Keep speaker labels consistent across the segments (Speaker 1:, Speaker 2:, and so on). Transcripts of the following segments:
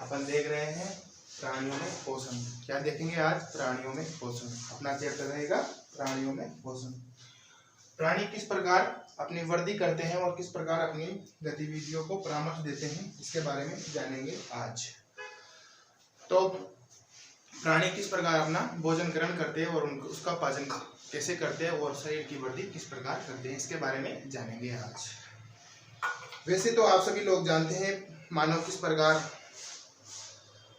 Speaker 1: अपन देख रहे हैं प्राणियों में पोषण। क्या देखेंगे आज? प्राणियों में पोषण। अपना चैप्टर रहेगा प्राणियों में पोषण। प्राणी किस प्रकार अपनी वृद्धि करते हैं और किस प्रकार अपनी गतिविधियों को परामर्श देते हैं, इसके बारे में जानेंगे आज। तो प्राणी किस प्रकार अपना भोजन ग्रहण करते हैं और उसका पाचन कैसे करते हैं और शरीर की वृद्धि किस प्रकार करते हैं, इसके बारे में जानेंगे आज। वैसे तो आप सभी लोग जानते हैं मानव किस प्रकार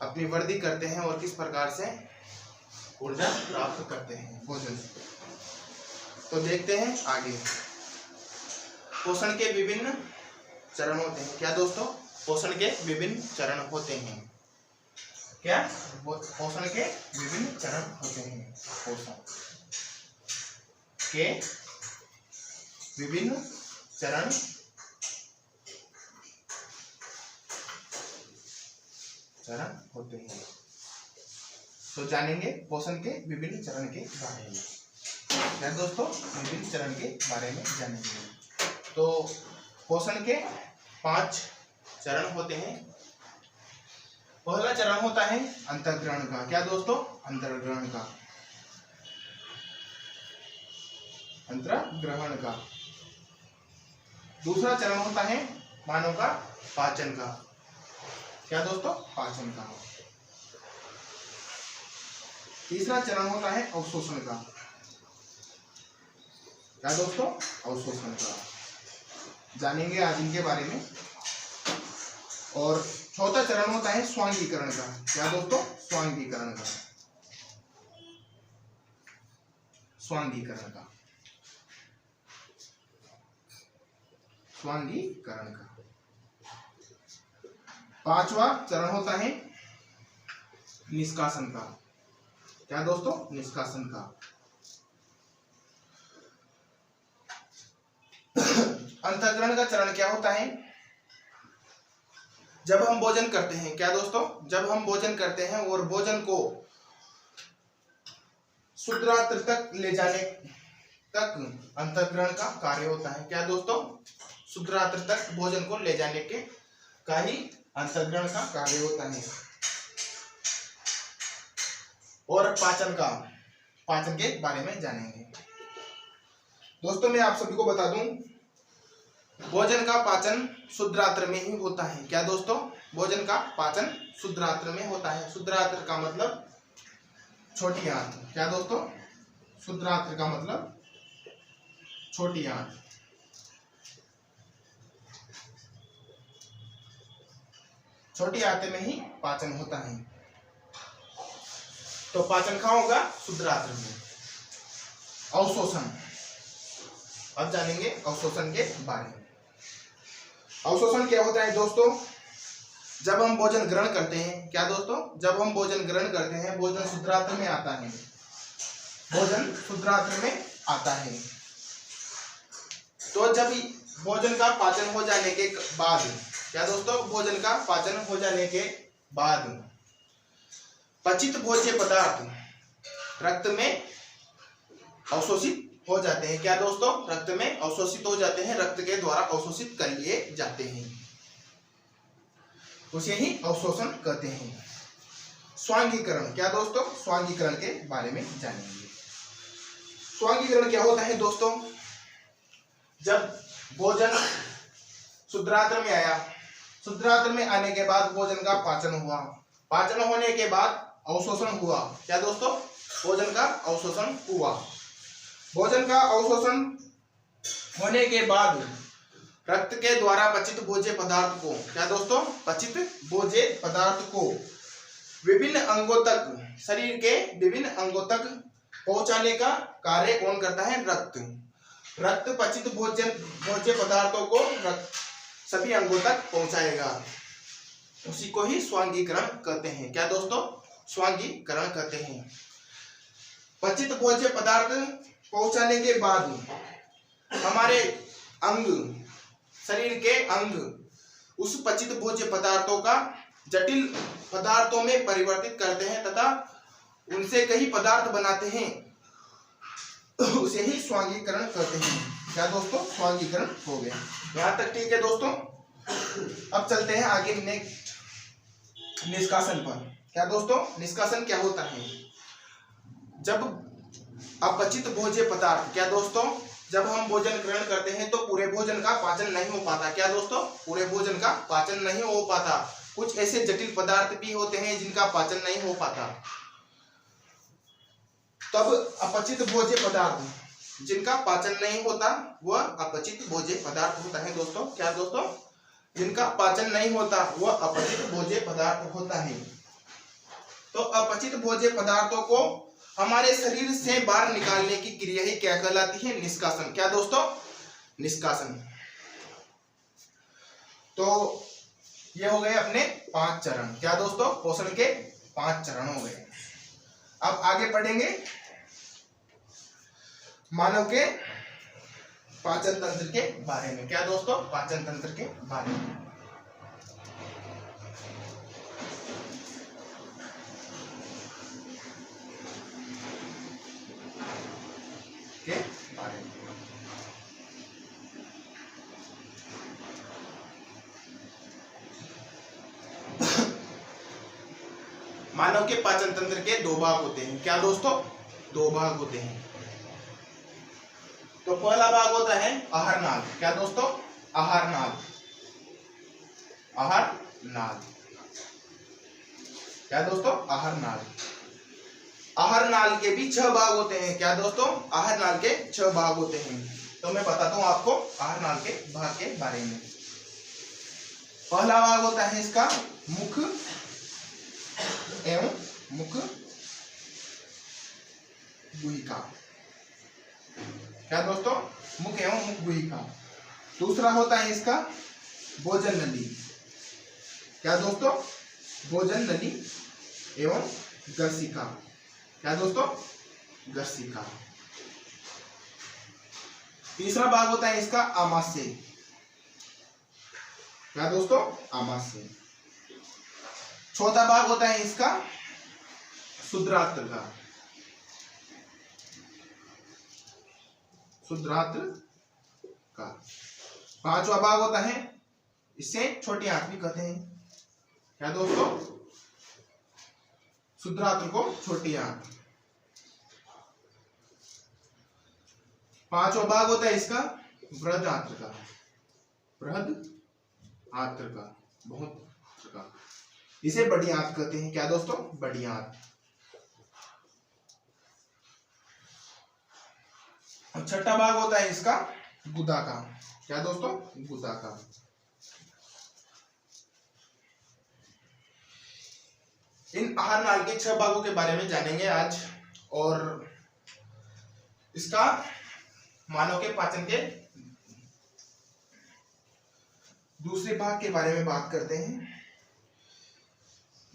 Speaker 1: अपनी वृद्धि करते हैं और किस प्रकार से ऊर्जा प्राप्त करते हैं भोजन से। तो देखते हैं आगे। पोषण के विभिन्न चरण होते हैं। क्या दोस्तों? पोषण के विभिन्न चरण होते हैं। क्या? पोषण के विभिन्न चरण होते हैं। पोषण के विभिन्न चरण होते हैं। तो जानेंगे पोषण के विभिन्न चरण के बारे में। क्या दोस्तों? विभिन्न चरण के बारे में जानेंगे। तो पोषण के 5 चरण होते हैं। पहला चरण होता है अंतर्ग्रहण का। क्या दोस्तों? अंतर्ग्रहण का। अंतर्ग्रहण का। दूसरा चरण होता है मानव का पाचन का। क्या दोस्तों? पाचन का। तीसरा चरण होता है अवशोषण का। क्या दोस्तों? अवशोषण का। जानेंगे आज इनके बारे में। और चौथा चरण होता है स्वांगीकरण का। क्या दोस्तों? स्वांगीकरण का। स्वांगीकरण का। स्वांगीकरण का। पांचवा चरण होता है निष्कासन का। क्या दोस्तों? निष्कासन का। अंतर्ग्रहण का चरण क्या होता है? जब हम भोजन करते हैं। क्या दोस्तों? जब हम भोजन करते हैं और भोजन को क्षुद्रांत्र तक ले जाने तक अंतर्ग्रहण का कार्य होता है। क्या दोस्तों? क्षुद्रांत्र तक भोजन को ले जाने के का ही अंतर्ग्रहण का कार्य होता है। और पाचन के बारे में जानेंगे। दोस्तों मैं आप सभी को बता दूं, भोजन का पाचन क्षुद्रांत्र में ही होता है। क्या दोस्तों? भोजन का पाचन क्षुद्रांत्र में होता है। क्षुद्रांत्र का मतलब छोटी आंत। क्या दोस्तों? क्षुद्रांत्र का मतलब छोटी आंत। छोटी आंत में ही पाचन होता है। तो पाचन कहाँ होगा? क्षुद्रांत्र में। अवशोषण। अब जानेंगे अवशोषण के बारे में। अवशोषण क्या होता है दोस्तों? जब हम भोजन ग्रहण करते हैं। क्या दोस्तों? जब हम भोजन ग्रहण करते हैं, भोजन क्षुद्रांत्र में आता है। भोजन क्षुद्रांत्र में आता है। तो जब भोजन का पाचन हो जाने के बाद, क्या दोस्तों? भोजन का पाचन हो जाने के बाद पचित भोज्य पदार्थ रक्त में अवशोषित हो जाते हैं। क्या दोस्तों? रक्त में अवशोषित हो जाते हैं। रक्त के द्वारा अवशोषित कर लिए जाते हैं। उसे ही अवशोषण कहते हैं। स्वांगीकरण। क्या दोस्तों? स्वांगीकरण के बारे में जानेंगे। स्वांगीकरण क्या होता है दोस्तों? जब भोजन क्षुद्रांत्र में आया, क्षुद्रांत्र में आने के बाद भोजन का पाचन हुआ। पाचन होने के बाद अवशोषण हुआ। क्या दोस्तों? भोजन का अवशोषण हुआ। भोजन का अवशोषण होने के बाद रक्त के द्वारा पचित भोज्य पदार्थ को, क्या दोस्तों? पचित भोज्य पदार्थ को विभिन्न अंगों तक, शरीर के विभिन्न अंगों तक पहुंचाने का कार्य कौन करता है? रक्त। रक्त पचित भोज्य पदार्थों को सभी अंगों तक पहुंचाएगा। उसी को ही स्वांगीकरण कहते हैं। क्या दोस्तों? स्वांगीकरण कहते हैं। पचित भोज्य पदार्थ पहुंचाने के बाद हमारे अंग, शरीर के अंग उस पचित भोज्य पदार्थों का जटिल पदार्थों में परिवर्तित करते हैं तथा उनसे कई पदार्थ बनाते हैं। उसे ही स्वांगीकरण कहते हैं। क्या दोस्तों? स्वांगीकरण हो गया। यहाँ तक ठीक है दोस्तों। अब चलते हैं आगे नेक्स्ट निष्कासन पर। क्या दोस्तों, निष्कासन क्या होता है? जब अपचित भोज्य पदार्थ, क्या दोस्तों, जब हम भोजन ग्रहण करते हैं तो पूरे भोजन का पाचन नहीं हो पाता। क्या दोस्तों, पूरे भोजन का पाचन नहीं हो पाता। कुछ ऐसे जटिल पदार्थ भी होते हैं जिनका पाचन नहीं हो पाता। तब अपचित भोज्य पदार्थ जिनका पाचन नहीं होता वह अपचित भोज्य पदार्थ होता है दोस्तों। क्या दोस्तों, जिनका पाचन नहीं होता वह अपचित भोज्य पदार्थ होता है। तो अपचित भोज्य पदार्थों को हमारे शरीर से बाहर निकालने की क्रिया ही क्या कहलाती है? निष्कासन। क्या दोस्तों, निष्कासन। तो ये हो गए अपने 5 चरण। क्या दोस्तों, पोषण के 5 चरण हो गए। अब आगे पढ़ेंगे मानव के पाचन तंत्र के बारे में। क्या दोस्तों, पाचन तंत्र के बारे में। मानव के पाचन तंत्र के 2 भाग होते हैं। क्या दोस्तों, 2 भाग होते हैं। तो पहला भाग होता है आहार नाल। क्या दोस्तों, आहार नाल। आहार नाल। क्या दोस्तों, आहार नाल। आहार नाल के भी 6 भाग होते हैं। क्या दोस्तों, आहार नाल के 6 भाग होते हैं। तो मैं बताता हूं आपको आहार नाल के भाग के बारे में। पहला भाग होता है इसका मुख एवं मुख गुहिका। क्या दोस्तों, मुख एवं मुख गुहिका। दूसरा होता है इसका भोजन नली। क्या दोस्तों, भोजन नली एवं गर्सिका। क्या दोस्तों, गर्सिका। तीसरा भाग होता है इसका आमाशय। क्या दोस्तों, आमाशय। चौथा भाग होता है इसका शुद्रात्र का। शुद्रात्र का। 5वां भाग होता है, इसे छोटी आंत भी कहते हैं। क्या दोस्तों, शुद्रात्र को छोटी आंत। 5वां भाग होता है इसका बृहद आंत्र का। बृहद आंत्र का, बहुत का। इसे बड़ी आंत कहते हैं। क्या दोस्तों, बड़ी आंत। और छठा भाग होता है इसका गुदा का। क्या दोस्तों, गुदा का। इन आहार नाल के 6 भागों के बारे में जानेंगे आज। और इसका मानव के पाचन के दूसरे भाग के बारे में बात करते हैं।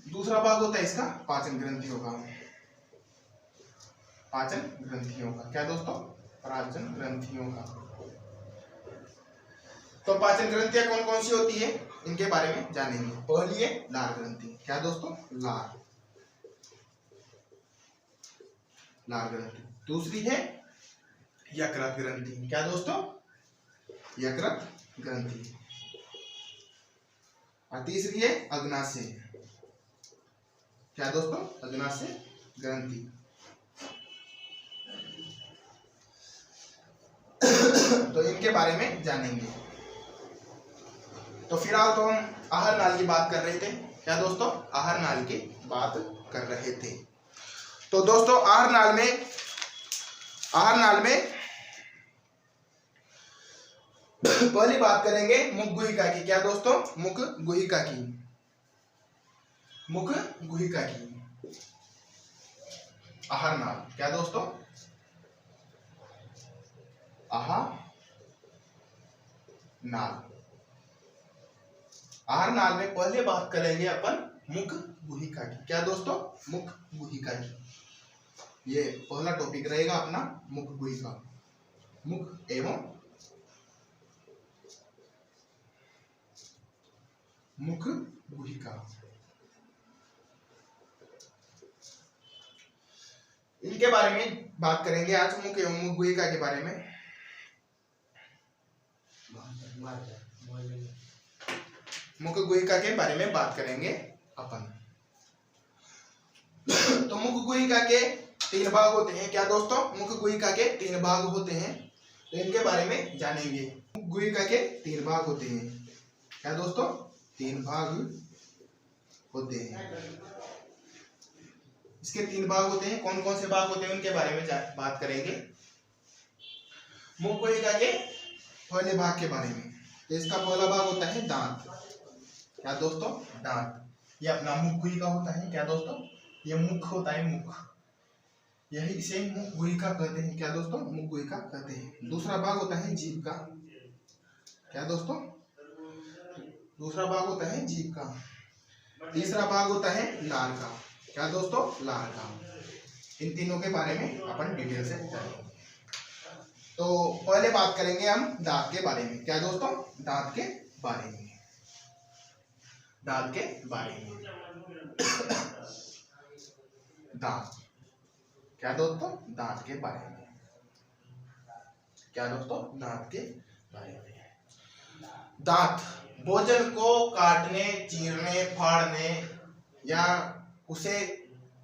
Speaker 1: दूसरा भाग होता है इसका पाचन ग्रंथियों का। पाचन ग्रंथियों का। क्या दोस्तों, पाचन ग्रंथियों का। तो पाचन ग्रंथियां कौन कौन सी होती है इनके बारे में जानेंगे। पहली है लार ग्रंथि। क्या दोस्तों, लार। लार ग्रंथि। दूसरी है यकृत ग्रंथि। क्या दोस्तों, यकृत ग्रंथि। और तीसरी है अग्नाशय। क्या दोस्तों, अग्नाशय ग्रंथि। तो इनके बारे में जानेंगे। तो फिलहाल तो हम आहार नाल की बात कर रहे थे। क्या दोस्तों, आहार नाल की बात कर रहे थे। तो दोस्तों आहार नाल में पहली बात करेंगे मुख गुहिका की। क्या दोस्तों, मुख गुहिका की। मुख गुहिका की आहार नाल। क्या दोस्तों, आहार नाल। आहार नाल में पहले बात करेंगे अपन मुख गुहिका की। क्या दोस्तों, मुख गुहिका की। ये पहला टॉपिक रहेगा अपना, मुख गुहिका। मुख एवं मुख गुहिका। इनके बारे में बात करेंगे आज, मुख एवं मुख गुहिका के बारे में। मुख गुहिका के बारे में बात करेंगे अपन। तो मुख गुहिका के 3 भाग होते हैं। क्या दोस्तों? मुख गुहिका के 3 भाग होते हैं, तो इनके बारे में जानेंगे। मुख गुहिका के 3 भाग होते हैं। क्या दोस्तों? 3 भाग होते हैं। इसके 3 भाग होते हैं। कौन कौन से भाग होते हैं उनके बारे में बात करेंगे। मुख गुहिका के पहले भाग के बारे में, तो इसका पहला भाग होता है दांत। क्या दोस्तों? दांत। ये अपना मुख गुहिका होता है। क्या दोस्तों? ये मुख होता है, मुख, यही इसे मुख गुहिका कहते हैं। क्या दोस्तों? मुख गुहिका कहते हैं। दूसरा भाग होता है जीभ का। क्या दोस्तों? दूसरा भाग होता है जीभ का। तीसरा भाग होता है लार का। क्या दोस्तों? लार का। इन तीनों के बारे में अपन डिटेल से जानेंगे। तो पहले बात करेंगे हम दांत के बारे में। क्या दोस्तों? दांत के बारे में, दांत के बारे में। दांत। क्या दोस्तों? दांत के बारे में। क्या दोस्तों? दांत के बारे में। दांत भोजन को काटने, चीरने, फाड़ने या उसे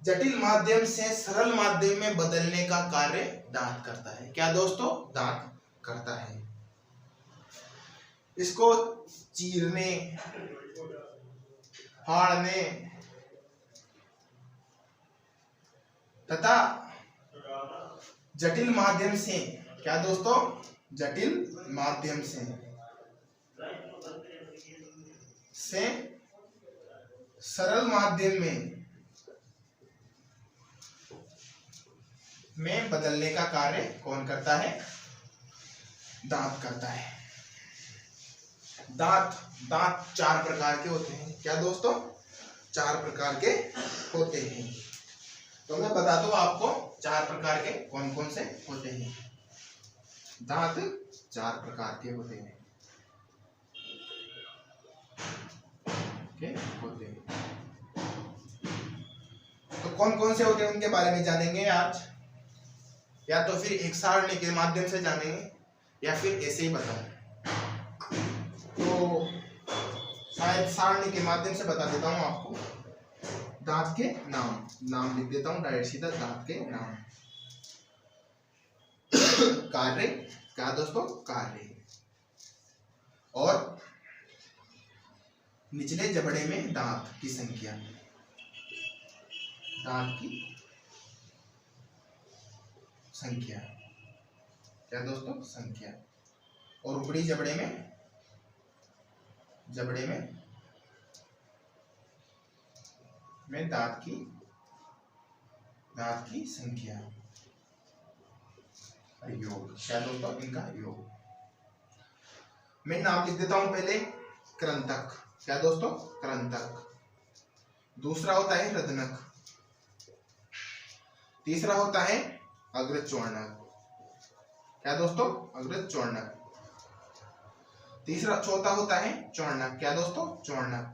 Speaker 1: जटिल माध्यम से सरल माध्यम में बदलने का कार्य दांत करता है। क्या दोस्तों? दांत करता है। इसको चीरने, फाड़ने तथा जटिल माध्यम से, क्या दोस्तों? जटिल माध्यम से सरल माध्यम में बदलने का कार्य कौन करता है? दांत करता है। दांत 4 प्रकार के होते हैं। क्या दोस्तों? 4 प्रकार के होते हैं। तो मैं बता दूं आपको 4 प्रकार के कौन कौन से होते हैं। दांत 4 प्रकार के होते हैं। होते हैं। तो कौन कौन से होते हैं उनके बारे में जानेंगे आज, या तो फिर एक सारणी के माध्यम से जानेंगे या फिर ऐसे ही बताऊं। तो शायद सारणी के माध्यम से बता देता हूं आपको। दांत के नाम लिख देता हूं डायरेक्ट सीधा। दांत के नाम। कार्य। क्या दोस्तों? कार्य। और निचले जबड़े में दांत की संख्या, दांत की संख्या। क्या दोस्तों? संख्या। और ऊपरी जबड़े में दांत की संख्या, योग। क्या दोस्तों? इनका योग। मैं नाम लिख देता हूं पहले। कृंतक। क्या दोस्तों? कृंतक। दूसरा होता है रदनक। तीसरा होता है अग्रचौर्णक। क्या दोस्तों? अग्रचौर्णक। चौथा होता है चौर्णक। क्या दोस्तों? चौर्णक।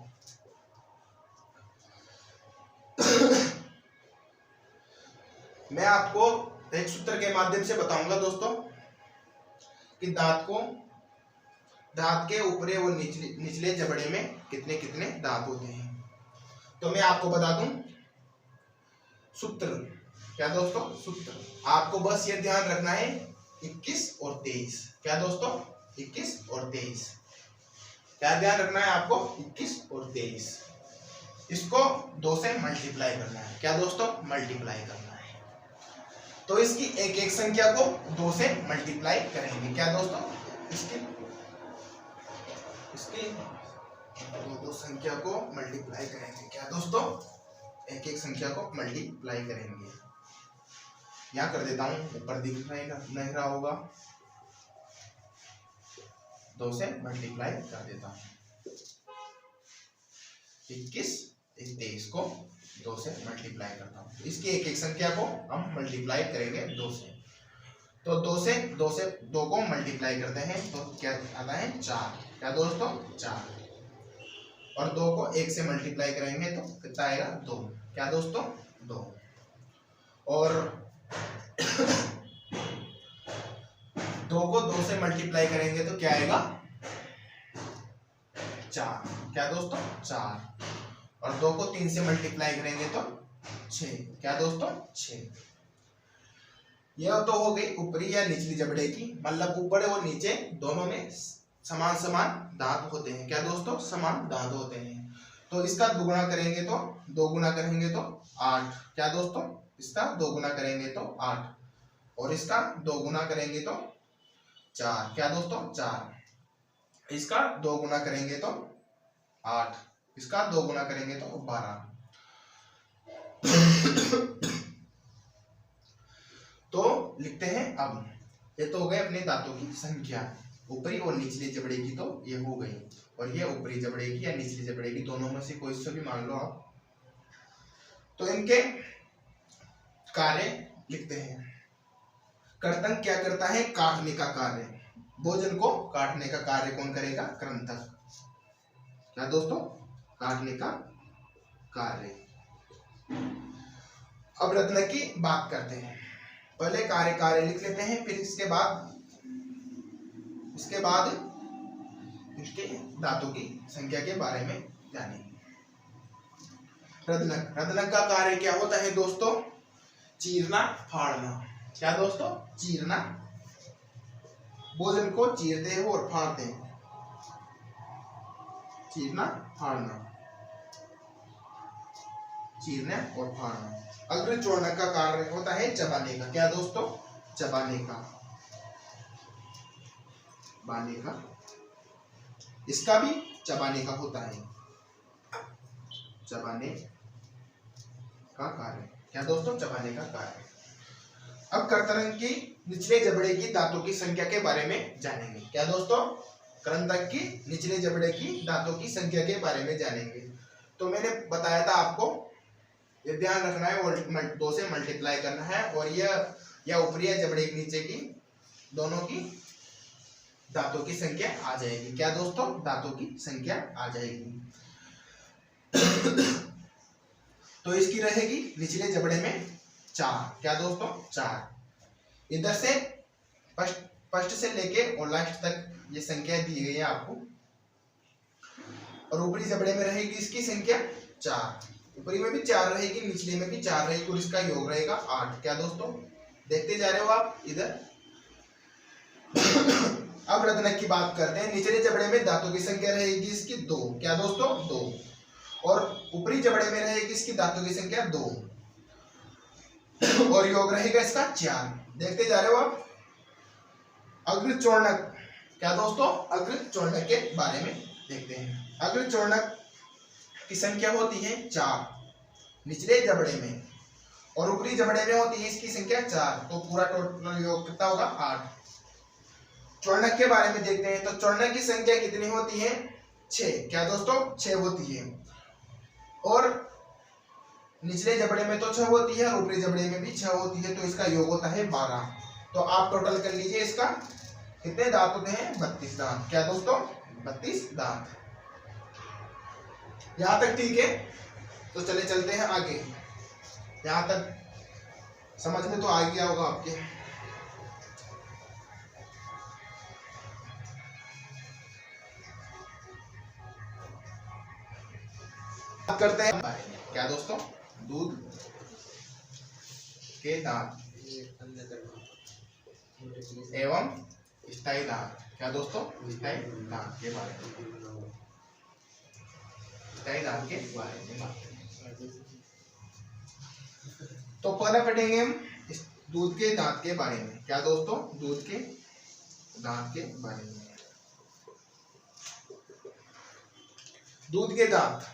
Speaker 1: मैं आपको एक सूत्र के माध्यम से बताऊंगा दोस्तों कि दांत के ऊपरी और निचले जबड़े में कितने कितने दांत होते हैं। तो मैं आपको बता दूं सूत्र। क्या दोस्तों? सूत्र। आपको बस ये ध्यान रखना है 21 और 23। क्या दोस्तों? 21 और 23। क्या ध्यान रखना है आपको? 21 और 23। इसको 2 से मल्टीप्लाई करना है। क्या दोस्तों? मल्टीप्लाई करना है। तो इसकी एक एक संख्या को 2 से मल्टीप्लाई करेंगे। क्या दोस्तों? इसकी दो संख्या को मल्टीप्लाई करेंगे। क्या दोस्तों? एक एक संख्या को मल्टीप्लाई करेंगे। यहां कर देता हूं, ऊपर दिख नहीं रहा होगा। 2 से मल्टीप्लाई कर देता हूं। 21 23 को 2 से मल्टीप्लाई करता हूं। इसकी एक एक संख्या को हम मल्टीप्लाई करेंगे 2 से। तो 2 को मल्टीप्लाई करते हैं तो क्या आता है? 4। क्या दोस्तों? 4। और 2 को 1 से मल्टीप्लाई करेंगे तो कितना आएगा? 2। क्या दोस्तों? 2। और 2 को 2 से मल्टीप्लाई करेंगे तो क्या आएगा? 4। क्या दोस्तों? 4। और 2 को 3 से मल्टीप्लाई करेंगे तो 6। क्या दोस्तों? 6। यह तो हो गई ऊपरी या निचली जबड़े की, मतलब ऊपर और नीचे दोनों में समान समान दांत होते हैं। क्या दोस्तों? समान दांत होते हैं। तो इसका दुगुना करेंगे तो 2 गुना करेंगे तो 8। क्या दोस्तों? इसका 2 गुना करेंगे तो 8 और इसका 2 गुना करेंगे तो 4। क्या दोस्तों? 4। इसका 2 गुना करेंगे तो 8, इसका 2 गुना करेंगे तो 12। तो लिखते हैं अब, ये तो हो गए अपने दांतों की संख्या, ऊपरी और निचली जबड़े की तो ये हो गई, और ये ऊपरी जबड़े की या निचली जबड़े की, दोनों में से कोई से भी मान लो आप। तो इनके कार्य लिखते हैं। कृंतक क्या करता है? काटने का कार्य। भोजन को काटने का कार्य कौन करेगा? कृंतक। क्या दोस्तों? काटने का कार्य। अब रत्नक की बात करते हैं। पहले कार्य लिख लेते हैं, फिर इसके बाद इसके दांतों की संख्या के बारे में जानेंगे। रत्नक का कार्य क्या होता है दोस्तों? चीरना फाड़ना। क्या दोस्तों? चीरना। भोजन को चीरते हैं और फाड़ते हैं। चीरना फाड़ना, चीरना और फाड़ना। अग्रचोड़नक का कार्य होता है चबाने का। क्या दोस्तों? चबाने का, बाने का। इसका भी चबाने का होता है, चबाने का कार्य। क्या दोस्तों? चबाने का कार्य। अब कृंतक की निचले जबड़े की दांतों की संख्या के बारे में जानेंगे। क्या दोस्तों? कृंतक की निचले जबड़े की दांतों की संख्या के बारे में जानेंगे। तो मैंने बताया था आपको, ये ध्यान रखना है, 2 से मल्टीप्लाई करना है, और यह ऊपरी या जबड़े के नीचे की दोनों की दांतों की संख्या आ जाएगी। क्या दोस्तों? दांतों की संख्या आ जाएगी। तो इसकी रहेगी निचले जबड़े में 4। क्या दोस्तों? 4। इधर से फर्स्ट से लेके और लास्ट तक ये संख्या दी गई है आपको, और ऊपरी जबड़े में रहेगी इसकी संख्या 4। ऊपरी में भी 4 रहेगी, निचले में भी 4 रहेगी, और इसका योग रहेगा 8। क्या दोस्तों? देखते जा रहे हो आप इधर। अब रत्नक की बात करते हैं। निचले जबड़े में दांतों की संख्या रहेगी इसकी 2। क्या दोस्तों? 2। और ऊपरी जबड़े में रहेगी इसकी दांतों की संख्या 2, और योग रहेगा इसका 4। देखते जा रहे हो आप। अग्रचोड़नक। क्या दोस्तों? अग्रचोड़नक के बारे में देखते हैं। अग्रचोड़नक की संख्या होती है 4 निचले जबड़े में, और ऊपरी जबड़े में होती है इसकी संख्या 4। तो पूरा टोटल योग कितना होगा? 8। चोड़नक के बारे में देखते हैं। तो चोड़नक की संख्या कितनी होती है? 6। क्या दोस्तों? 6 होती है, और निचले जबड़े में तो 6 होती है, और ऊपरी जबड़े में भी 6 होती है। तो इसका योग होता है 12। तो आप टोटल कर लीजिए, इसका कितने दांत होते हैं? 32 दांत। क्या दोस्तों? 32 दांत। यहां तक ठीक है? तो चलते हैं आगे। यहां तक समझ में तो आ गया होगा आपके। बात करते हैं बारे में। क्या दोस्तों? दूध के दांत एवं स्थायी दांत। क्या दोस्तों? स्थायी दांत के बारे में, स्थायी दांत के बारे में बात करेंगे। तो पहले पढ़ेंगे हम दूध के दांत के बारे में। क्या दोस्तों? दूध के दांत के बारे में। दूध के दांत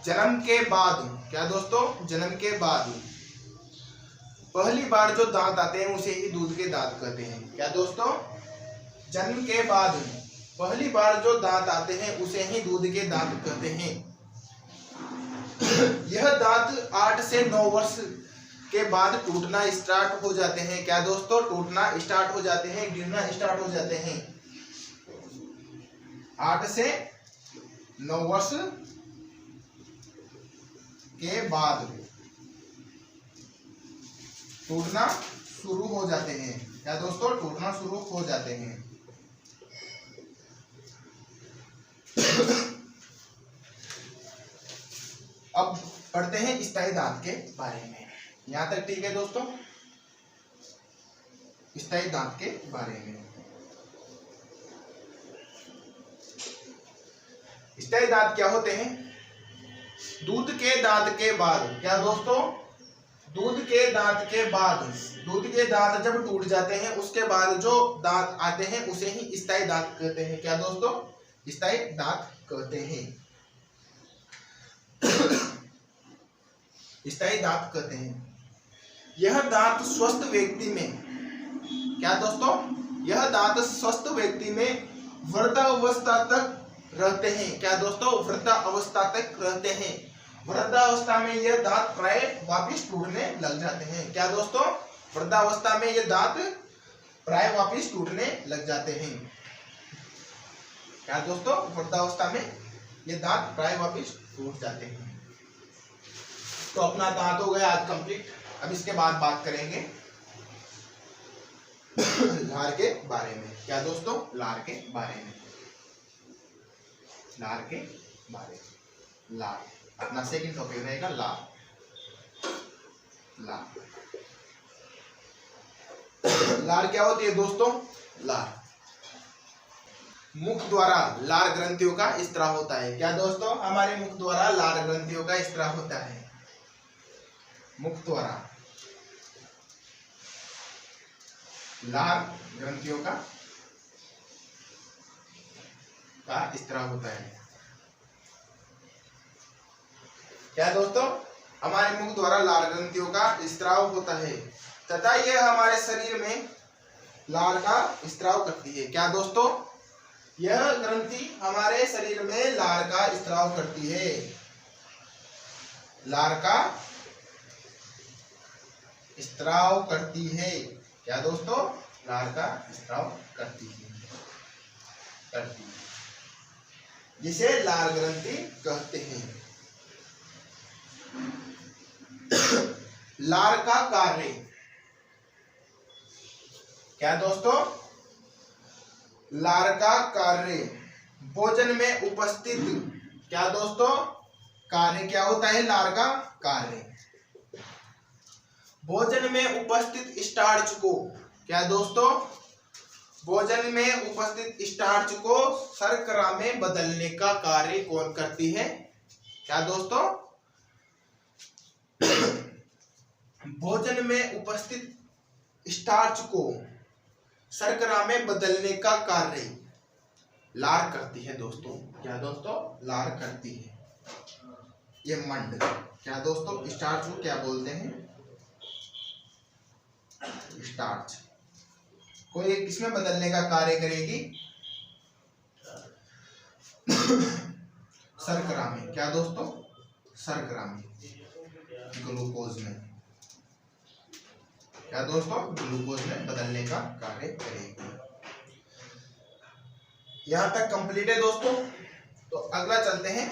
Speaker 1: जन्म के बाद। क्या दोस्तों? जन्म के बाद पहली बार जो दांत आते हैं उसे ही दूध के दांत कहते हैं। क्या दोस्तों? जन्म के बाद पहली बार जो दांत आते हैं उसे ही दूध के दांत कहते हैं। यह दांत 8 से 9 वर्ष के बाद टूटना स्टार्ट हो जाते हैं। क्या दोस्तों? टूटना स्टार्ट हो जाते हैं, गिरना स्टार्ट हो जाते हैं। 8 से 9 वर्ष के बाद टूटना शुरू हो जाते हैं। क्या दोस्तों? टूटना शुरू हो जाते हैं। अब पढ़ते हैं स्थायी दांत के बारे में। यहां तक ठीक है दोस्तों। स्थायी दांत के बारे में, स्थायी दांत क्या होते हैं? दूध के दांत के बाद, क्या दोस्तों? दूध के दांत के बाद, दूध के दांत जब टूट जाते हैं उसके बाद जो दांत आते हैं उसे ही स्थायी दांत कहते हैं। क्या दोस्तों? स्थायी दांत कहते हैं। स्थायी दांत कहते हैं। यह दांत स्वस्थ व्यक्ति में, क्या दोस्तों? यह दांत स्वस्थ व्यक्ति में वृद्धावस्था तक रहते हैं। क्या दोस्तों? वृद्धावस्था तक रहते हैं। वृद्धावस्था में यह दांत प्राय वापिस टूटने लग जाते हैं। क्या दोस्तों? वृद्धावस्था में यह दांत प्राय वापिस टूटने लग जाते हैं। क्या दोस्तों? वृद्धावस्था में ये दांत प्राय वापिस टूट जाते हैं। तो अपना दांत हो गया आज कंप्लीट। अब इसके बाद बात करेंगे लार के बारे में। क्या दोस्तों? लार के बारे में, लार के बारे में। लार अपना सेकंड टॉपिक रहेगा, लार। लार, लार क्या होती है दोस्तों? लार मुख द्वारा लार ग्रंथियों का स्त्राव होता है। क्या दोस्तों? हमारे मुख द्वारा लार ग्रंथियों का स्त्राव होता है। मुख द्वारा लार ग्रंथियों का स्त्राव होता है। क्या दोस्तों? हमारे मुख द्वारा लार ग्रंथियों का स्त्राव होता है तथा यह हमारे शरीर में लार का स्त्राव करती है। क्या दोस्तों? यह ग्रंथि हमारे शरीर में लार का स्त्राव करती है। लार का स्त्राव करती है। क्या दोस्तों? लार का स्त्राव करती है, जिसे लार ग्रंथि कहते हैं। लार का कार्य, क्या दोस्तों? लार का कार्य भोजन में उपस्थित, क्या दोस्तों? कार्य क्या होता है लार का? कार्य भोजन में उपस्थित स्टार्च को, क्या दोस्तों? भोजन में उपस्थित स्टार्च को शर्करा में बदलने का कार्य कौन करती है? क्या दोस्तों? भोजन में उपस्थित स्टार्च को शर्करा में बदलने का कार्य लार करती है दोस्तों। क्या दोस्तों? लार करती है। ये मंड, क्या दोस्तों? स्टार्च को क्या बोलते हैं? स्टार्च। कोई किसमें बदलने का कार्य करेगी? शर्करा में। क्या दोस्तों? शर्करा में, ग्लूकोज में। क्या दोस्तों? ग्लूकोज में बदलने का कार्य करेगी। यहां तक कंप्लीट है दोस्तों। तो अगला चलते हैं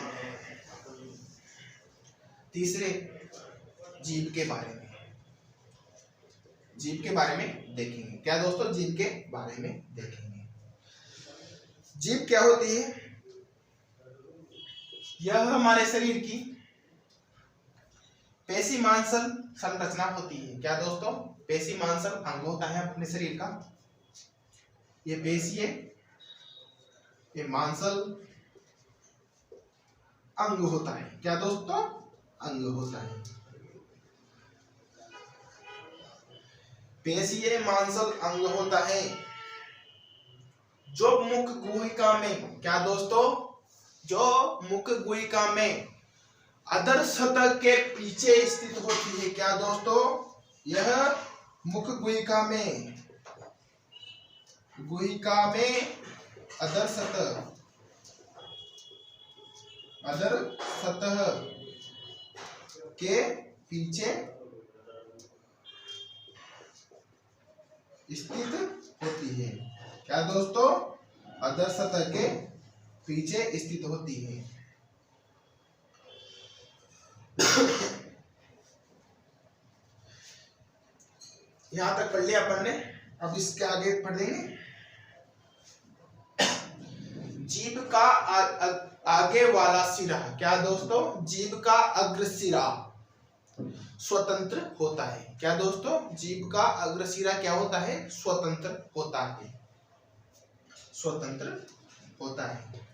Speaker 1: तीसरे जीव के बारे में। जीभ के बारे में देखेंगे। क्या दोस्तों? जीभ के बारे में देखेंगे। जीभ क्या होती है? यह हमारे शरीर की पेशी मांसल संरचना होती है। क्या दोस्तों? पेशी मांसल अंग होता है अपने शरीर का। ये पेशी है, ये मांसल अंग होता है। क्या दोस्तों? अंग होता है। पेशीय मांसल अंग होता है जो मुख गुहिका में, क्या दोस्तों? जो मुख गुहिका में अधर सतह के पीछे स्थित होती है। क्या दोस्तों? यह मुख गुहिका में अधर सतह के पीछे स्थित होती है। क्या दोस्तों? अधर सतह के पीछे स्थित होती है। यहां तक पढ़ लिया अपन ने। अब इसके आगे पढ़ेंगे जीभ का आगे वाला सिरा, क्या दोस्तों, जीभ का अग्रसिरा स्वतंत्र होता है। क्या दोस्तों, जीभ का अग्रसिरा क्या होता है, स्वतंत्र होता है, स्वतंत्र होता है।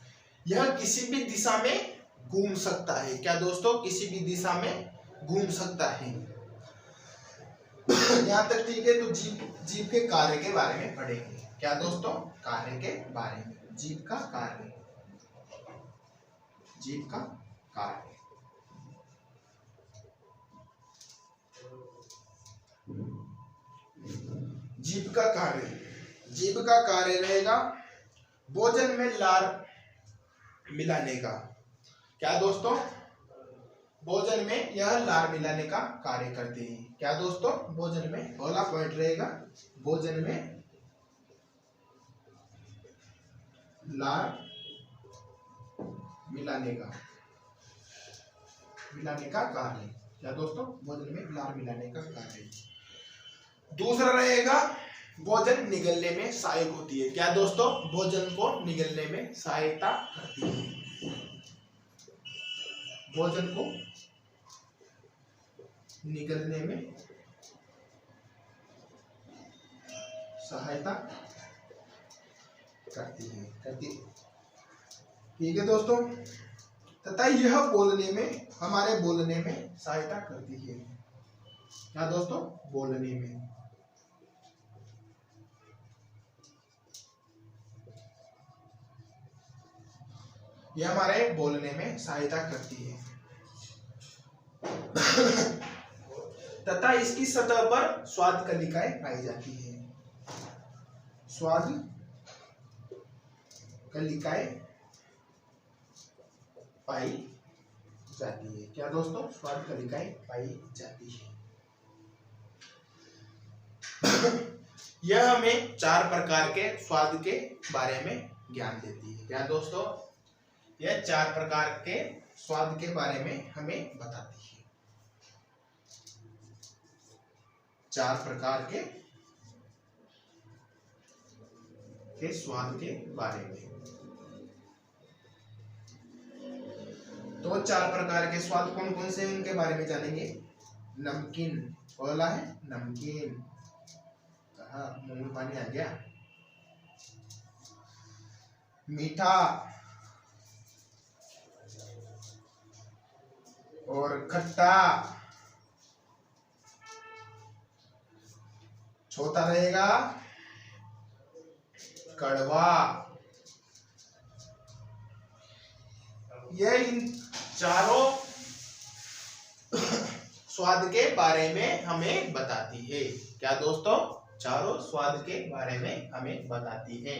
Speaker 1: यह किसी भी दिशा में घूम सकता है। क्या दोस्तों, किसी भी दिशा में घूम सकता है। यहाँ तक ठीक है। तो जीभ के कार्य के बारे में पढ़ेंगे। क्या दोस्तों, कार्य के बारे में, जीभ का कार्य, जीभ का कार्य। जीभ का कार्य, जीभ का कार्य रहेगा भोजन में लार मिलाने का। क्या दोस्तों, भोजन में यह लार मिलाने का कार्य करते हैं। क्या दोस्तों, भोजन में, पहला पॉइंट रहेगा भोजन में लार मिलाने का कार्य। क्या दोस्तों, भोजन में लार मिलाने का कार्य। दूसरा रहेगा भोजन निगलने में सहायक होती है। क्या दोस्तों, भोजन को निगलने में सहायता करती है, भोजन को निगलने में सहायता करती है, ठीक है दोस्तों। तथा यह बोलने में, हमारे बोलने में सहायता करती है। क्या दोस्तों, बोलने में, यह हमारे बोलने में सहायता करती है। तथा इसकी सतह पर स्वाद कलिकाएं पाई जाती है, स्वाद कलिकाएं पाई जाती है। क्या दोस्तों, स्वाद कलिकाएं पाई जाती है। यह हमें 4 प्रकार के स्वाद के बारे में ज्ञान देती है। क्या दोस्तों, यह 4 प्रकार के स्वाद के बारे में हमें बताती है। 4 प्रकार के स्वाद के बारे में। तो 4 प्रकार के स्वाद कौन कौन से, उनके बारे में जानेंगे। नमकीन, पहला है नमकीन, मुंह में पानी आ गया। मीठा और खट्टा, चौथा रहेगा कड़वा। यह इन चारों स्वाद के बारे में हमें बताती है। क्या दोस्तों, चारों स्वाद के बारे में हमें बताती है।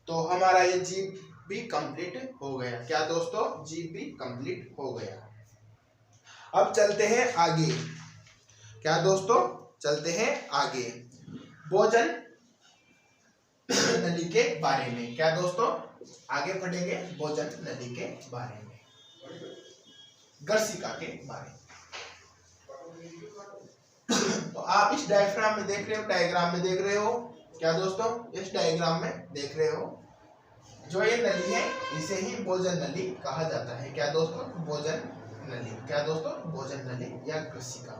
Speaker 1: तो हमारा ये जीभ भी कंप्लीट हो गया। क्या दोस्तों, जीभ भी कंप्लीट हो गया। अब चलते हैं आगे। क्या दोस्तों, चलते हैं आगे भोजन नली के बारे में। क्या दोस्तों, आगे पढ़ेंगे भोजन नली के बारे में, गर्सिका के बारे में। तो आप इस डायग्राम में देख रहे हो, क्या दोस्तों, इस डायग्राम में देख रहे हो, जो ये नली है इसे ही भोजन नली कहा जाता है। क्या दोस्तों, भोजन नली। क्या दोस्तों, भोजन नली या गर्सिका।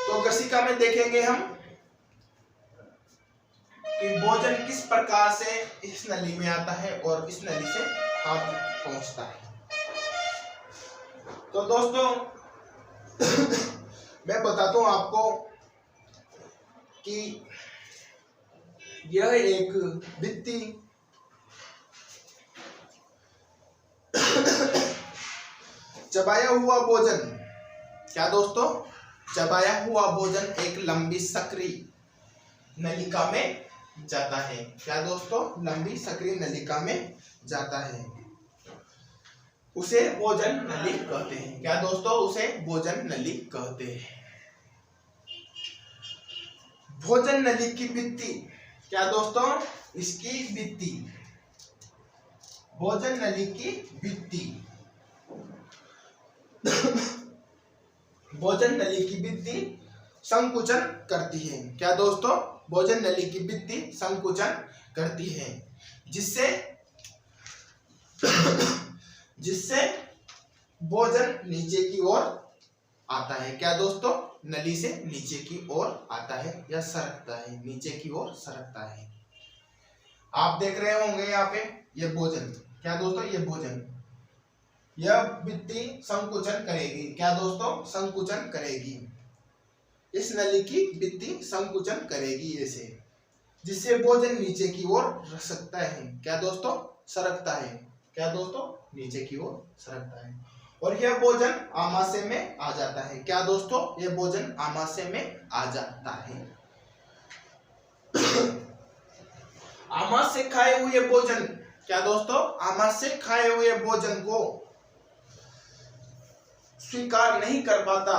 Speaker 1: तो गर्सिका में देखेंगे हम कि भोजन किस प्रकार से इस नली में आता है और इस नली से कहाँ पहुंचता है। तो दोस्तों मैं बताता हूं आपको कि यह एक भित्ति चबाया हुआ भोजन। क्या दोस्तों, चबाया हुआ भोजन एक लंबी सक्रिय नलिका में जाता है। क्या दोस्तों, लंबी सक्रिय नलिका में जाता है, उसे भोजन नली कहते हैं। क्या दोस्तों, उसे भोजन नली कहते हैं। भोजन नली की भित्ति, क्या दोस्तों, इसकी भित्ति, भोजन नली की भित्ति, भोजन नली की भित्ति संकुचन करती है। क्या दोस्तों, भोजन नली की भित्ति संकुचन करती है, जिससे जिससे भोजन नीचे की ओर आता है। क्या दोस्तों? नली से नीचे की ओर आता है या सरकता है, नीचे की ओर सरकता है। आप देख रहे होंगे यहाँ पे ये भोजन, क्या दोस्तों? ये भोजन, यह भित्ति संकुचन करेगी। क्या दोस्तों? संकुचन करेगी। इस नली की भित्ति संकुचन करेगी ऐसे, जिससे भोजन नीचे की ओर सरकता है। क्या दोस्तों? सरकता है। क्या दोस्तों? नीचे की ओर सरकता है और यह भोजन आमाशय में आ जाता है। क्या दोस्तों? यह भोजन आमाशय में आ जाता है। आमाशय से खाए हुए भोजन, क्या दोस्तों? आमाशय से खाए हुए भोजन को स्वीकार नहीं कर पाता।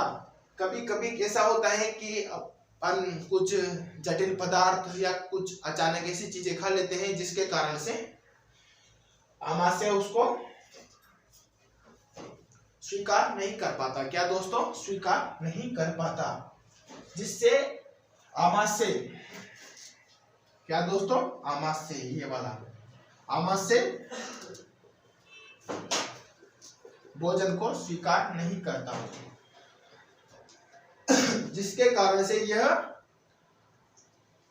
Speaker 1: कभी कभी ऐसा होता है कि कुछ जटिल पदार्थ या कुछ अचानक ऐसी चीजें खा लेते हैं जिसके कारण से आमाशय उसको स्वीकार नहीं कर पाता। क्या दोस्तों? स्वीकार नहीं कर पाता, जिससे आमाशय, क्या दोस्तों? आमाशय, ये वाला आमाशय भोजन को स्वीकार नहीं करता, जिसके कारण से यह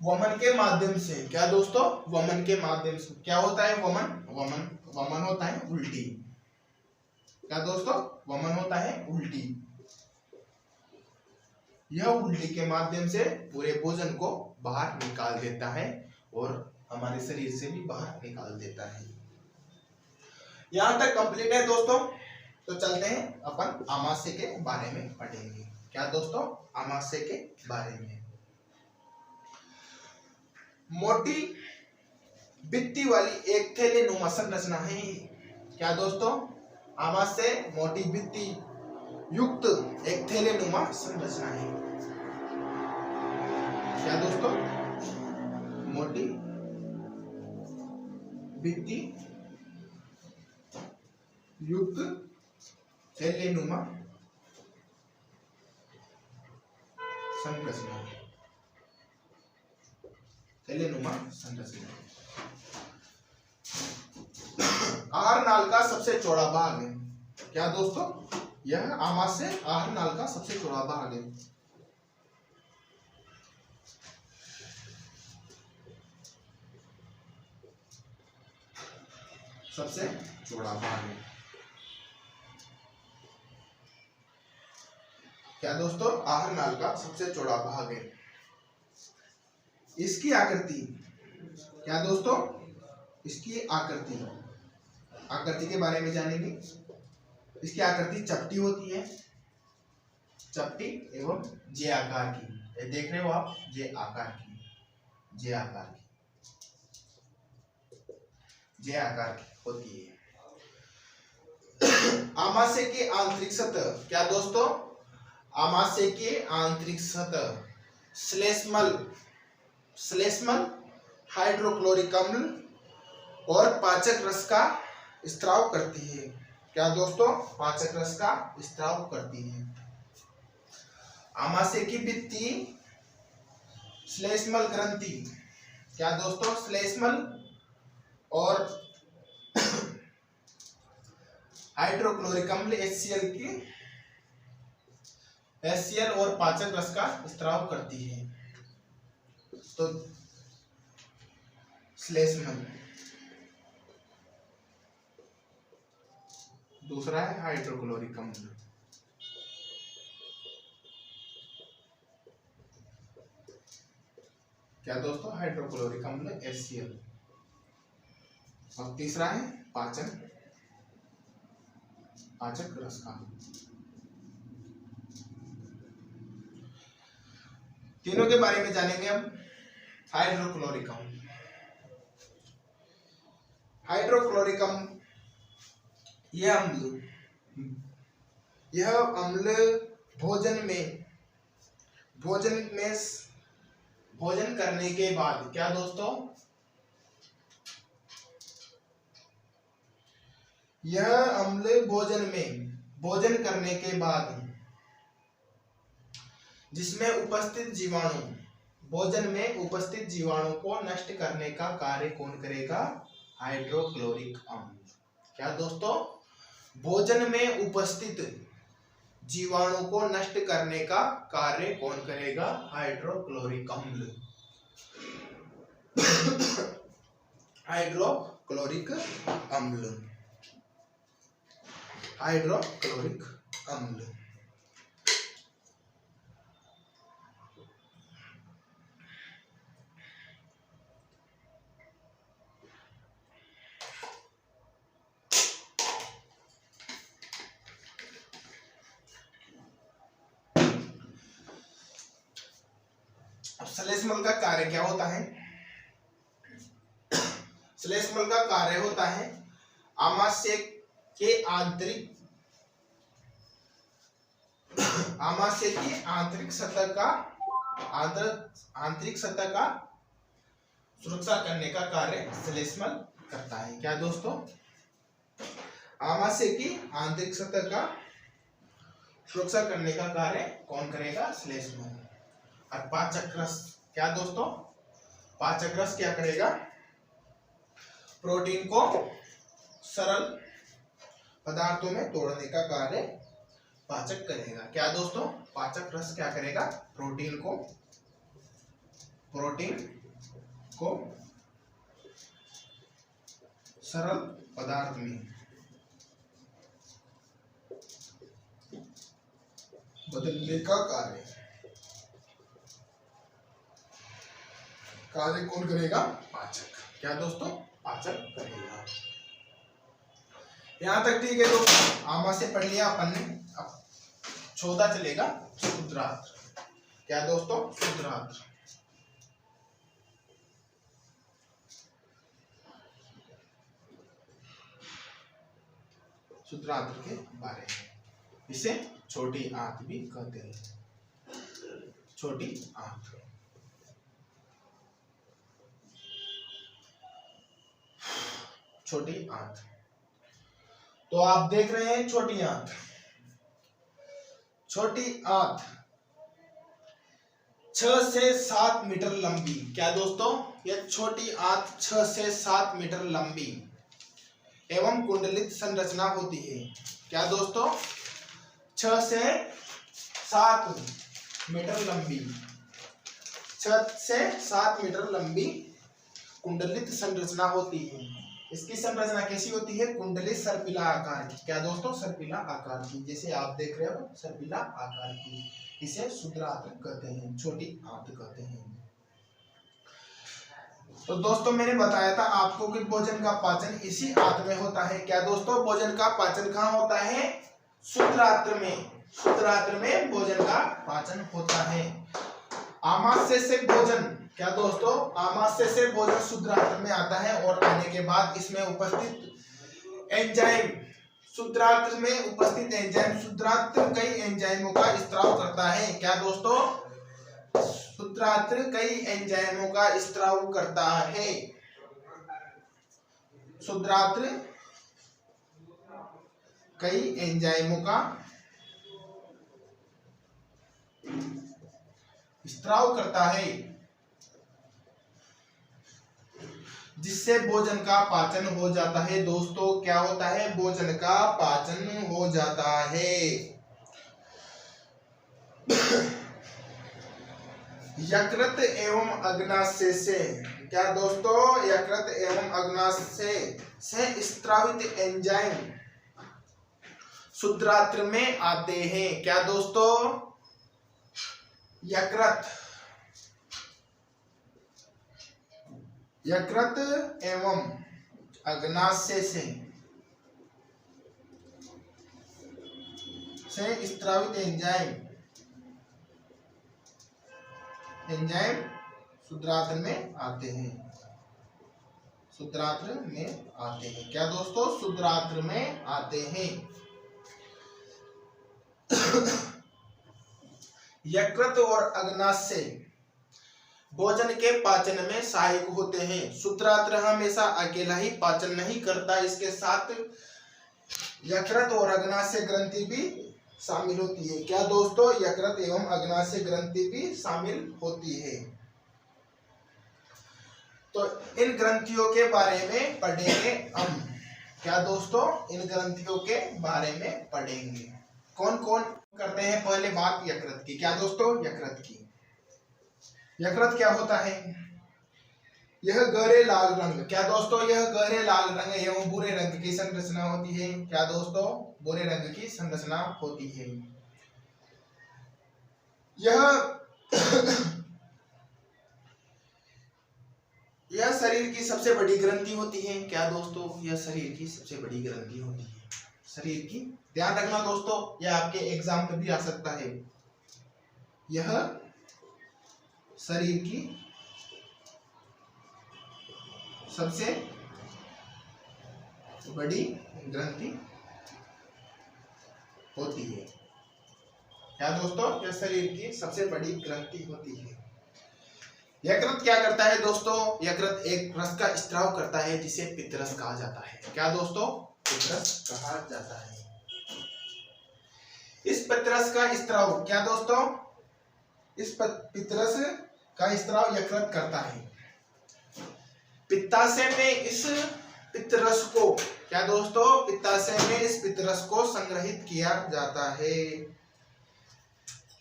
Speaker 1: वमन के माध्यम से, क्या दोस्तों? वमन के माध्यम से क्या होता है? वमन होता है उल्टी। क्या दोस्तों? वमन होता है उल्टी। यह उल्टी के माध्यम से पूरे भोजन को बाहर निकाल देता है और हमारे शरीर से भी बाहर निकाल देता है। यहां तक कंप्लीट है दोस्तों। तो चलते हैं अपन आमाशय के बारे में पढ़ेंगे। क्या दोस्तों? आमाशय के बारे में। मोटी भित्ति वाली एक थैलेनुमा संरचना है। क्या दोस्तों? आमाशय मोटी भित्ति युक्त एक थैलेनुमा संरचना है। क्या दोस्तों? मोटी भित्ति युक्त थैलेनुमा संरचना, थैलेनुमा संरचना। आहार नाल का सबसे चौड़ा भाग है। क्या दोस्तों? यह आमाशय आहार नाल का सबसे चौड़ा भाग है। सबसे चौड़ा भाग है। क्या दोस्तों? आहार नाल का सबसे चौड़ा भाग है। इसकी आकृति, क्या दोस्तों? इसकी आकृति के बारे में जानेंगे। इसकी आकृति चपटी होती है, चपटी एवं जे आकार की। ये देख रहे हो आप, जे आकार की, जे आकार की, जे आकार की होती है। आमाशय की आंतरिक सतह, क्या दोस्तों? आमाशय की आंतरिक सतह श्लेष्मल हाइड्रोक्लोरिक अम्ल और पाचक रस का स्त्राव करती है। क्या दोस्तों? पाचक रस का स्त्राव करती है। आमाशय की भित्ति श्लेष्मल ग्रंथि, क्या दोस्तों? श्लेष्मल और हाइड्रोक्लोरिक अम्ल HCl और पाचक रस का स्त्राव करती है। तो श्लेष्मल, दूसरा है हाइड्रोक्लोरिक अम्ल। क्या दोस्तों? हाइड्रोक्लोरिक अम्ल HCl। और तीसरा है पाचक रस का। तीनों के बारे में जानेंगे हम। हाइड्रोक्लोरिक अम्ल, हाइड्रोक्लोरिक अम्ल, यह अम्ल भोजन करने के बाद, क्या दोस्तों? यह अम्ल भोजन करने के बाद जिसमें उपस्थित जीवाणु, भोजन में उपस्थित जीवाणु को नष्ट करने का कार्य कौन करेगा? हाइड्रोक्लोरिक अम्ल। क्या दोस्तों? भोजन में उपस्थित जीवाणु को नष्ट करने का कार्य कौन करेगा? हाइड्रोक्लोरिक अम्ल। हाइड्रोक्लोरिक अम्ल। हाइड्रोक्लोरिक अम्ल। श्लेष्मल का कार्य क्या होता है? श्लेष्मल का कार्य होता है आमाशय के आमाशय की आंतरिक सतह का सुरक्षा करने का कार्य श्लेष्मल करता है। क्या दोस्तों? आमाशय की आंतरिक सतह का सुरक्षा करने का कार्य कौन करेगा? श्लेष्मल। और पाचक रस, क्या दोस्तों? पाचक रस क्या करेगा? प्रोटीन को सरल पदार्थों में तोड़ने का कार्य पाचक करेगा। क्या दोस्तों? पाचक रस क्या करेगा? प्रोटीन को सरल पदार्थ में बदलने का कार्य कौन करेगा? पाचक। क्या दोस्तों? पाचक करेगा। यहां तक ठीक है दोस्तों? आमाशय पढ़ लिया अपन ने। अब चौथा चलेगा क्षुद्रांत्र। क्या दोस्तों? क्षुद्रांत्र। क्षुद्रांत्र के बारे में, इसे छोटी आंत भी कहते हैं। छोटी आंत। छोटी आंत। तो आप देख रहे हैं छोटी आंत। छोटी आंत 6 से 7 मीटर लंबी। क्या दोस्तों? यह छोटी आंत 6 से 7 मीटर लंबी एवं कुंडलित संरचना होती है। क्या दोस्तों? 6 से 7 मीटर लंबी, 6 से 7 मीटर लंबी कुंडलित संरचना होती है। इसकी संरचना कैसी होती है? कुंडलित सर्पिला आकार की। क्या दोस्तों? सर्पिला आकार की, जैसे आप देख रहे हो सर्पिला आकार की। इसे क्षुद्रांत्र कहते हैं, छोटी आंत कहते हैं। तो दोस्तों मैंने बताया था आपको कि भोजन का पाचन इसी आंत में होता है। क्या दोस्तों? भोजन का पाचन कहाँ होता है? क्षुद्रांत्र में। क्षुद्रांत्र में भोजन का पाचन होता है। आमाशय से भोजन, क्या दोस्तों? आमाशय से भोजन क्षुद्रांत्र में आता है और आने के बाद इसमें उपस्थित एंजाइम, क्षुद्रांत्र में उपस्थित एंजाइम, क्षुद्रांत्र कई एंजाइमों का स्त्राव करता है। क्या दोस्तों? क्षुद्रांत्र कई एंजाइमों का स्त्राव करता है। क्षुद्रांत्र कई एंजाइमों का स्त्राव करता है, जिससे भोजन का पाचन हो जाता है। दोस्तों क्या होता है? भोजन का पाचन हो जाता है। यकृत एवं अग्नाशय से, क्या दोस्तों? यकृत एवं अग्नाशय से स्त्रावित एंजाइम क्षुद्रांत्र में आते हैं। क्या दोस्तों? यकृत एवं अग्नाशय से स्त्रावित एंजाइम क्षुद्रांत्र में आते हैं। क्षुद्रांत्र में आते हैं। क्या दोस्तों? क्षुद्रांत्र में आते हैं। यकृत और अग्नाशय भोजन के पाचन में सहायक होते हैं। क्षुद्रांत्र हमेशा अकेला ही पाचन नहीं करता, इसके साथ यकृत और अग्नाशय ग्रंथि भी शामिल होती है। क्या दोस्तों? यकृत एवं अग्नाशय ग्रंथि भी शामिल होती है। तो इन ग्रंथियों के बारे में पढ़ेंगे हम। क्या दोस्तों, इन ग्रंथियों के बारे में पढ़ेंगे। कौन कौन करते हैं? पहले बात यकृत की। क्या दोस्तों? यकृत की। यकृत क्या होता है? यह गहरे लाल रंग, क्या दोस्तों, यह गहरे लाल रंग एवं भूरे रंग की संरचना होती है। क्या दोस्तों? भूरे रंग की संरचना होती है। यह शरीर की सबसे बड़ी ग्रंथि होती है। क्या दोस्तों? यह शरीर की सबसे बड़ी ग्रंथि होती है। शरीर की, ध्यान रखना दोस्तों, यह आपके एग्जाम पे भी आ सकता है। यह शरीर की सबसे बड़ी ग्रंथि होती है। क्या दोस्तों? यह शरीर की सबसे बड़ी ग्रंथि होती है। यकृत क्या करता है दोस्तों? यकृत एक रस का स्त्राव करता है जिसे पित्तरस कहा जाता है। क्या दोस्तों? पित्तरस कहा जाता है। इस पित्तरस का स्त्राव, क्या दोस्तों, इस पित्तरस का स्त्राव यकृत करता है। पित्ताशय में इस पित्तरस को, क्या दोस्तों, पित्ताशय में इस पित्तरस को संग्रहित किया जाता है।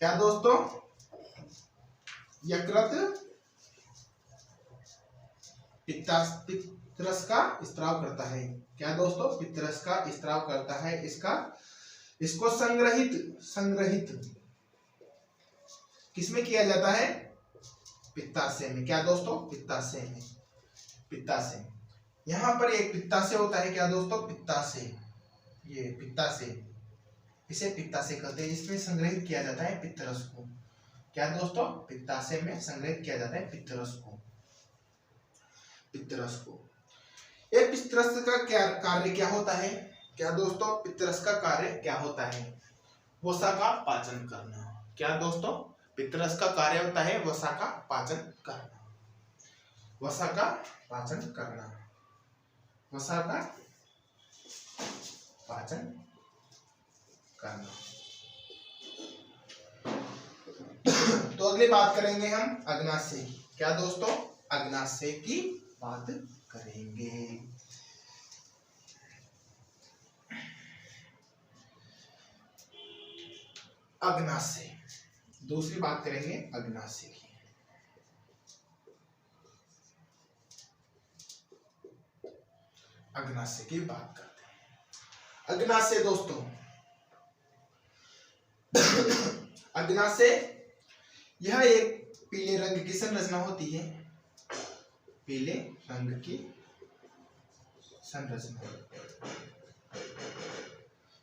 Speaker 1: क्या दोस्तों? यकृत पित्तरस का स्त्राव करता है। क्या दोस्तों? पित्तरस का स्त्राव करता है। इसको संग्रहित किसमें किया जाता है? पित्ताशय में। क्या दोस्तों? पित्ताशय में। पित्ताशय, यहाँ पर एक पित्ताशय होता है। क्या दोस्तों? पित्ताशय, ये पित्ताशय, इसे पित्ताशय कहते हैं। इसमें संग्रहित किया जाता है पित्तरस को। क्या दोस्तों? पित्ताशय में संग्रहित किया जाता है पित्तरस को। एक पित्तरस का क्या कार्य क्या होता है? क्या दोस्तों? पित्तरस का कार्य क्या होता है? वसा का पाचन करना। क्या दोस्तों? पित्तरस का कार्य होता है वसा का पाचन करना। वसा का पाचन करना। वसा का पाचन करना। तो अगली बात करेंगे हम अग्नाशय की। क्या दोस्तों? अग्नाशय की बात करेंगे। अग्नाशय, दूसरी बात करेंगे अग्नाशय की। अग्नाशय की बात करते हैं। अग्नाशय दोस्तों, अग्नाशय यह एक पीले रंग की संरचना होती है। पीले रंग की संरचना,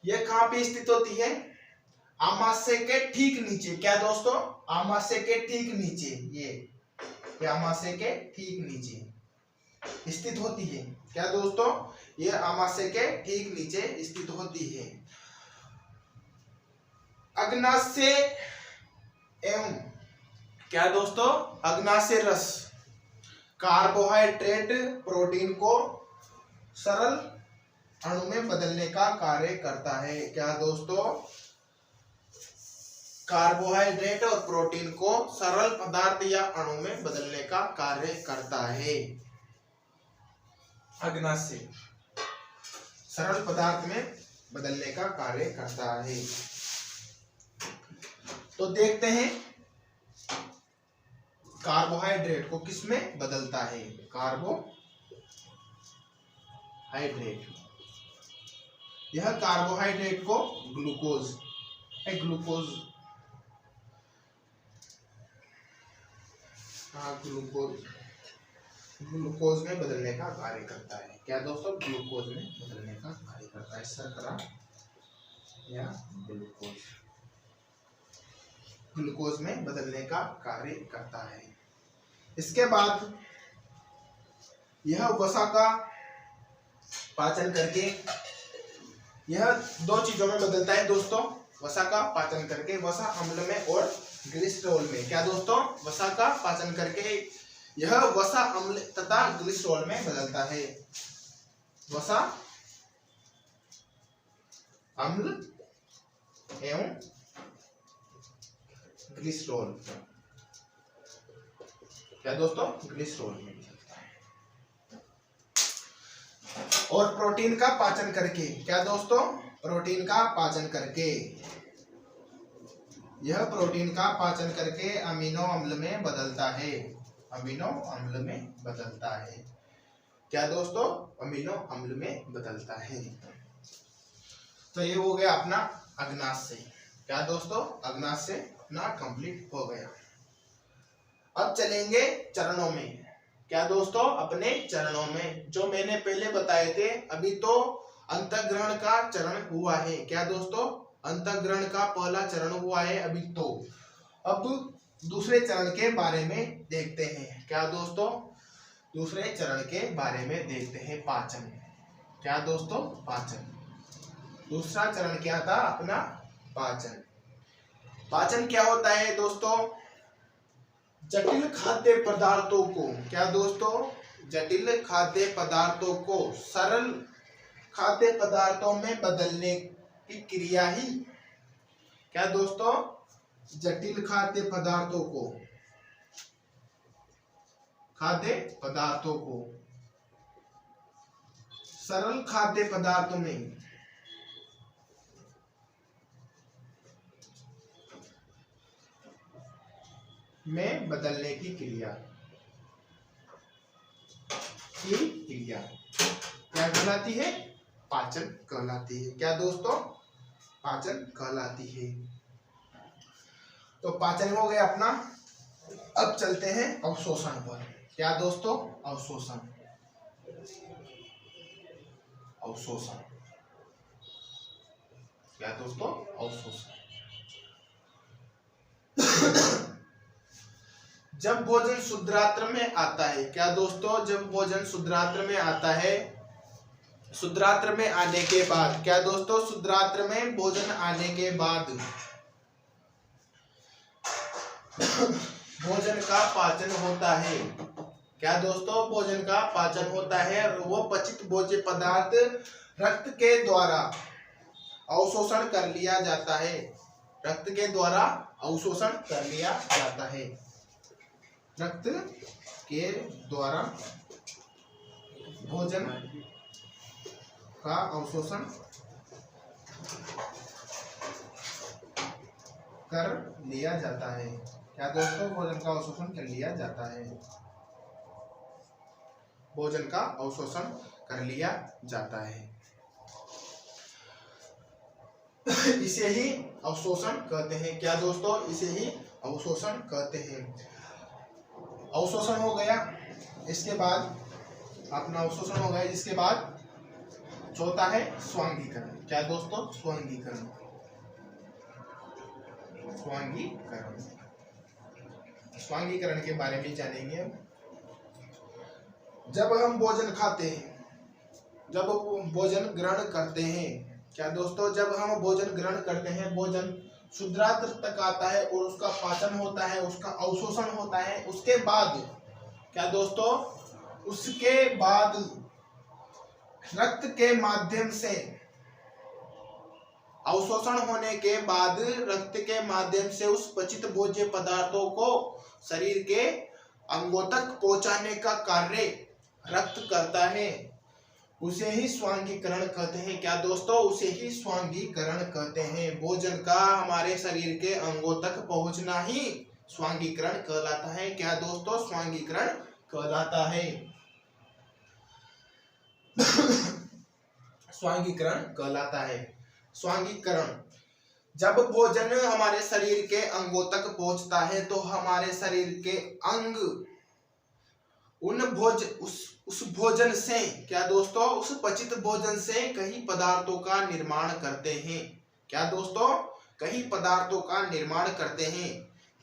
Speaker 1: यह कहां पे स्थित होती है? आमाशय के ठीक नीचे। क्या दोस्तों? आमाशय के ठीक नीचे, ये आमाशय के ठीक नीचे स्थित होती है। क्या दोस्तों? ये आमाशय के ठीक नीचे स्थित होती है। अग्नाशय एवं, क्या दोस्तों, अग्नाशय रस कार्बोहाइड्रेट प्रोटीन को सरल अणु में बदलने का कार्य करता है। क्या दोस्तों? कार्बोहाइड्रेट और प्रोटीन को सरल पदार्थ या अणु में बदलने का कार्य करता है। अग्नाशय सरल पदार्थ में बदलने का कार्य करता है। तो देखते हैं कार्बोहाइड्रेट को किसमें बदलता है। कार्बोहाइड्रेट, यह कार्बोहाइड्रेट को ग्लूकोज ग्लूकोज में बदलने का कार्य करता है। क्या दोस्तों? ग्लूकोज में बदलने का कार्य करता है। शर्करा या ग्लूकोज में बदलने का कार्य करता है। इसके बाद यह वसा का पाचन करके, यह दो चीजों में बदलता है दोस्तों। वसा का पाचन करके वसा अम्ल में और ग्लिसरॉल में। क्या दोस्तों? वसा का पाचन करके यह वसा अम्ल तथा ग्लिसरॉल में बदलता है। वसा अम्ल एवं ग्लिसरॉल, क्या दोस्तों? ग्लिसरॉल में बदलता है। और प्रोटीन का पाचन करके, क्या दोस्तों, प्रोटीन का पाचन करके, यह प्रोटीन का पाचन करके अमीनो अम्ल में बदलता है, अमीनो अम्ल में बदलता है, क्या दोस्तों, अमीनो अम्ल में बदलता है। तो ये हो गया अपना अग्नाशय, क्या दोस्तों, अग्नाशय अपना कंप्लीट हो गया। अब चलेंगे चरणों में, क्या दोस्तों, अपने चरणों में, जो मैंने पहले बताए थे। अभी तो अंतःग्रहण का चरण हुआ है, क्या दोस्तों, अंतःग्रहण का पहला चरण हुआ है अभी तो। अब दूसरे चरण के बारे में देखते हैं, क्या दोस्तों, दूसरे चरण के बारे में देखते हैं, पाचन, क्या दोस्तों, पाचन। दूसरा चरण क्या था अपना, पाचन। पाचन क्या होता है दोस्तों, जटिल खाद्य पदार्थों को, क्या दोस्तों, जटिल खाद्य पदार्थों को सरल खाद्य पदार्थों में बदलने की क्रिया ही, क्या दोस्तों, जटिल खाद्य पदार्थों को, खाद्य पदार्थों को सरल खाद्य पदार्थों में बदलने की क्रिया, क्या कहलाती है, पाचन कहलाती है, क्या दोस्तों, पाचन कहलाती है। तो पाचन हो गया अपना। अब चलते हैं अवशोषण पर, क्या दोस्तों, अवशोषण, अवशोषण, क्या दोस्तों, अवशोषण। जब भोजन शुद्रात्र में आता है, क्या दोस्तों, जब भोजन शुद्रात्र में आता है, शुद्रात्र में आने के बाद, क्या दोस्तों, शुद्रात्र में भोजन आने के बाद भोजन का पाचन होता है, क्या दोस्तों, भोजन का पाचन होता है और वो पचित भोज्य पदार्थ रक्त के द्वारा अवशोषण कर लिया जाता है, रक्त के द्वारा अवशोषण कर लिया जाता है, रक्त के द्वारा भोजन का अवशोषण कर लिया जाता है, क्या दोस्तों, भोजन का अवशोषण कर लिया जाता है, भोजन का अवशोषण कर लिया जाता है। इसे ही अवशोषण कहते हैं, क्या दोस्तों, इसे ही अवशोषण कहते हैं। अवशोषण हो गया, इसके बाद अपना अवशोषण हो गया, इसके बाद चौथा है स्वांगीकरण, क्या दोस्तों, स्वांगीकरण, स्वांगीकरण, स्वांगीकरण के बारे में जानेंगे। जब हम भोजन खाते हैं, जब भोजन ग्रहण करते हैं, क्या दोस्तों, जब हम भोजन ग्रहण करते हैं, भोजन शुद्रात्र तक आता है और उसका पाचन होता है, उसका अवशोषण होता है, उसके बाद, क्या दोस्तों, उसके बाद रक्त के माध्यम से अवशोषण होने के बाद रक्त के माध्यम से उस पचित भोज्य पदार्थों को शरीर के अंगों तक पहुंचाने का कार्य रक्त करता है, उसे ही स्वांगीकरण कहते हैं, क्या दोस्तों, उसे ही स्वांगीकरण कहते हैं। भोजन का हमारे शरीर के अंगों तक पहुंचना ही स्वांगीकरण कहलाता है, क्या दोस्तों, स्वांगीकरण कहलाता है, स्वांगीकरण कहलाता है। स्वांगीकरण, जब भोजन हमारे शरीर के अंगों तक पहुंचता है तो हमारे शरीर के अंग उस भोजन से, क्या दोस्तों, उस पचित भोजन से कई पदार्थों का निर्माण करते हैं, क्या दोस्तों, कई पदार्थों का निर्माण करते हैं,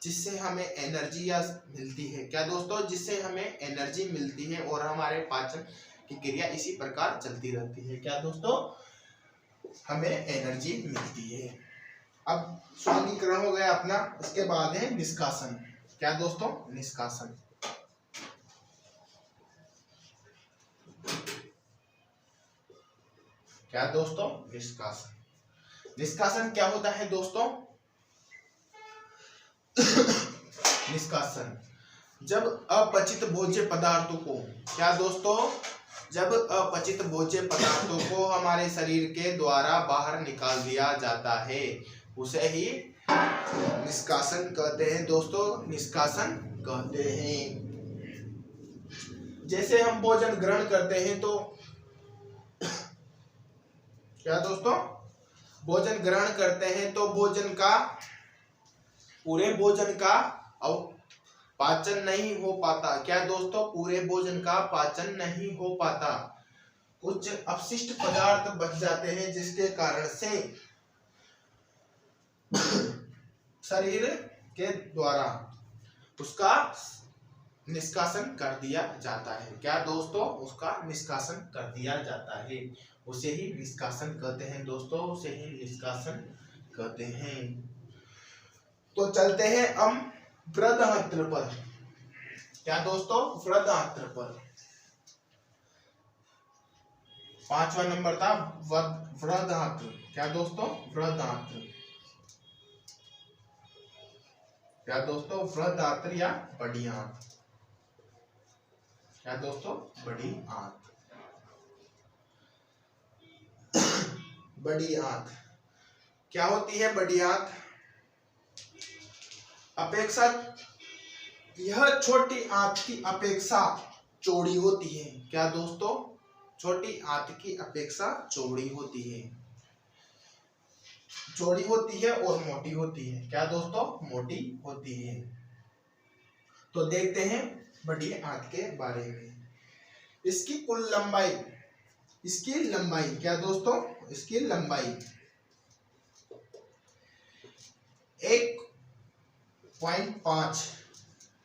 Speaker 1: जिससे हमें एनर्जी मिलती है, क्या दोस्तों, जिससे हमें एनर्जी मिलती है और हमारे पाचन की क्रिया इसी प्रकार चलती रहती है, क्या दोस्तों, हमें एनर्जी मिलती है। अब स्वांगीकरण हो गया अपना, इसके बाद है निष्कासन, क्या दोस्तों, निष्कासन, क्या दोस्तों, निष्कासन। निष्कासन क्या होता है दोस्तों, निष्कासन, जब अपचित भोज्य पदार्थों को, क्या दोस्तों, जब अपचित भोज्य पदार्थों को हमारे शरीर के द्वारा बाहर निकाल दिया जाता है उसे ही निष्कासन कहते हैं दोस्तों, निष्कासन कहते हैं। जैसे हम भोजन ग्रहण करते हैं तो क्या दोस्तों, भोजन ग्रहण करते हैं तो पूरे भोजन का पाचन नहीं हो पाता। क्या दोस्तों, पूरे भोजन का पाचन नहीं हो पाता। कुछ अपशिष्ट पदार्थ बच जाते हैं जिसके कारण से शरीर के द्वारा उसका निष्कासन कर दिया जाता है। क्या दोस्तों, उसका निष्कासन कर दिया जाता है, उसे ही निष्कासन कहते हैं दोस्तों, उसे ही निष्कासन कहते हैं। तो चलते हैं हम वृद्धआंत्र पर। क्या दोस्तों, वृद्धआंत्र पर 5वां नंबर था वृद्धआंत्र। क्या दोस्तों, वृद्धआंत्र। क्या दोस्तों, वृद्धआंत्र या बड़ी आंत। क्या दोस्तों, बड़ी आंत। बड़ी आंत क्या होती है? बड़ी आंत अपेक्षा यह छोटी आंत की अपेक्षा चौड़ी होती है। क्या दोस्तों, छोटी आंत की अपेक्षा चौड़ी होती है, चौड़ी होती है और मोटी होती है। क्या दोस्तों, मोटी होती है। तो देखते हैं बड़ी आंत के बारे में। इसकी कुल लंबाई, क्या दोस्तों, इसकी लंबाई 1.5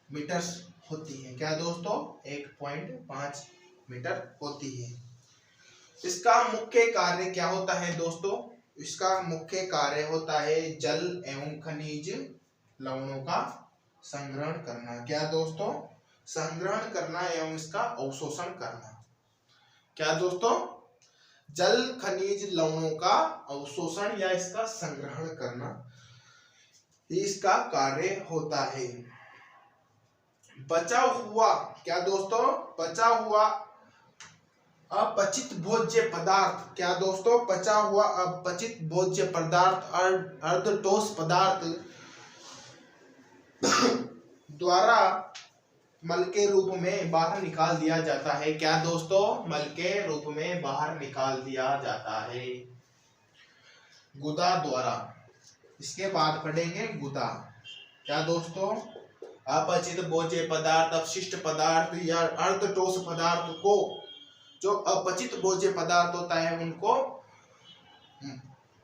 Speaker 1: मीटर होती है। क्या दोस्तों, 1.5 मीटर होती है। इसका मुख्य कार्य क्या होता है दोस्तों? इसका मुख्य कार्य होता है जल एवं खनिज लवणों का संग्रहण करना। क्या दोस्तों, संग्रहण करना एवं इसका अवशोषण करना। क्या दोस्तों, जल खनिज लवणों का अवशोषण या इसका संग्रहण करना, इसका कार्य होता है। बचा हुआ, क्या दोस्तों, बचा हुआ अपचित भोज्य पदार्थ। क्या दोस्तों, बचा हुआ अपचित भोज्य पदार्थ अर्धठोस पदार्थ द्वारा मल के रूप में बाहर निकाल दिया जाता है। क्या दोस्तों, मल के रूप में बाहर निकाल दिया जाता है गुदा द्वारा। इसके बाद पढ़ेंगे गुदा। क्या दोस्तों, अपचित भोज्य पदार्थ, अपशिष्ट पदार्थ या अर्धठोस पदार्थ को, जो अपचित भोज्य पदार्थ होता है उनको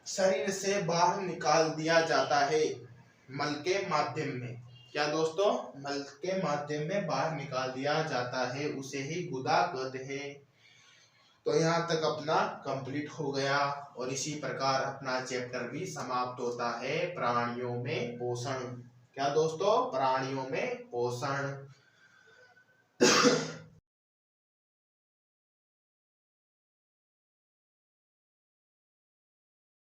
Speaker 1: शरीर से बाहर निकाल दिया जाता है मल के माध्यम में। क्या दोस्तों, मल के माध्यम में बाहर निकाल दिया जाता है, उसे ही गुदा कहते हैं। तो यहाँ तक अपना कंप्लीट हो गया और इसी प्रकार अपना चैप्टर भी समाप्त होता है प्राणियों में पोषण। क्या दोस्तों, प्राणियों में पोषण।